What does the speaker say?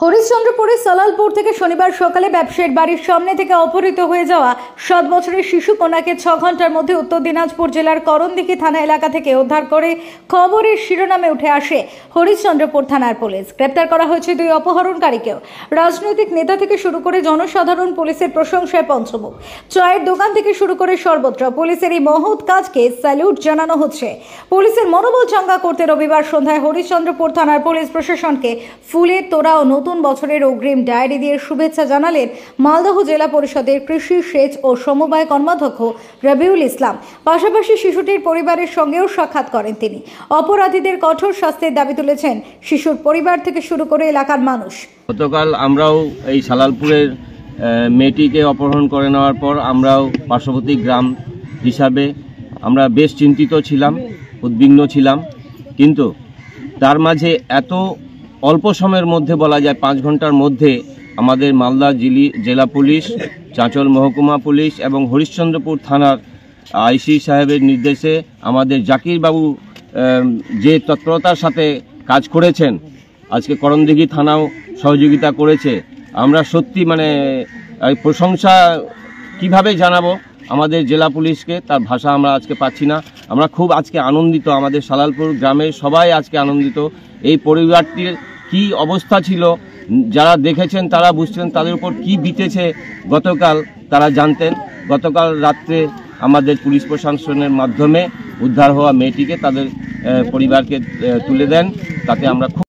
হরিশ্চন্দ্রপুরে সালালপুর থেকে শনিবার সকালে ব্যবসায়ীর বাড়ির সামনে থেকে অপহৃত হয়ে যাওয়া 7 বছরের শিশু কন্যাকে 6 ঘন্টার মধ্যে উত্তর দিনাজপুর জেলার করণদিঘি থানা এলাকা থেকে উদ্ধার করে খবরের শিরোনামে উঠে আসে হরিশ্চন্দ্রপুর থানার পুলিশ। গ্রেপ্তার করা হয়েছে 2 অপহরণকারীকেও। রাজনৈতিক নেতা থেকে শুরু করে জনসাধারণ পুলিশের প্রশংসায় পঞ্চমুখ। চায়ের দোকান থেকে শুরু করে সর্বত্র পুলিশের এই মহৎ কাজকে স্যালুট জানানো হচ্ছে। পুলিশের মনোবল চাঙ্গা করতে রবিবার সন্ধ্যায় হরিশ্চন্দ্রপুর থানার পুলিশ প্রশাসনকে ফুলের তোড়া ও নতুন বছরের অগ্রিম ডায়েরি দিয়ে শুভেচ্ছা জানালেন মালদহ জেলা পরিষদের কৃষি, সেচ ও সমবায় কর্মাধ্যক্ষ রবিউল ইসলাম। পাশাপাশি শিশুটির পরিবারের সঙ্গেও সাক্ষাৎ করেন তিনি। অপরাধীদের কঠোর শাস্তির দাবি তুলেছেন শিশুর পরিবার থেকে শুরু করে এলাকার মানুষ। গতকাল আমরাও এই সালালপুরের মেয়েটিকে অপহরণ করে নেওয়ার পর আমরাও পার্শ্ববর্তী গ্রাম হিসাবে আমরা বেশ চিন্তিত ছিলাম, উদ্বিগ্ন ছিলাম। কিন্তু তার মাঝে এত অল্প সময়ের মধ্যে বলা যায় 5 ঘন্টার মধ্যে আমাদের মালদা জেলা পুলিশ, চাঁচল মহকুমা পুলিশ এবং হরিশ্চন্দ্রপুর থানার আইসি সাহেবের নির্দেশে আমাদের জাকির বাবু যে তৎপরতার সাথে কাজ করেছেন, আজকে করণদিঘি থানাও সহযোগিতা করেছে। আমরা সত্যি প্রশংসা কিভাবে জানাবো আমাদের জেলা পুলিশকে, তার ভাষা আমরা আজকে পাচ্ছি না। আমরা খুব আজকে আনন্দিত, আমাদের সালালপুর গ্রামের সবাই আজকে আনন্দিত। এই পরিবারটির কি অবস্থা ছিল যারা দেখেছেন তারা বুঝছেন, তাদের উপর কি বিতেছে গতকাল তারা জানতেন। গতকাল রাত্রে আমাদের পুলিশ প্রশাসনের মাধ্যমে উদ্ধার হওয়া মেয়েটিকে তাদের পরিবারকে তুলে দেন। তাতে আমরা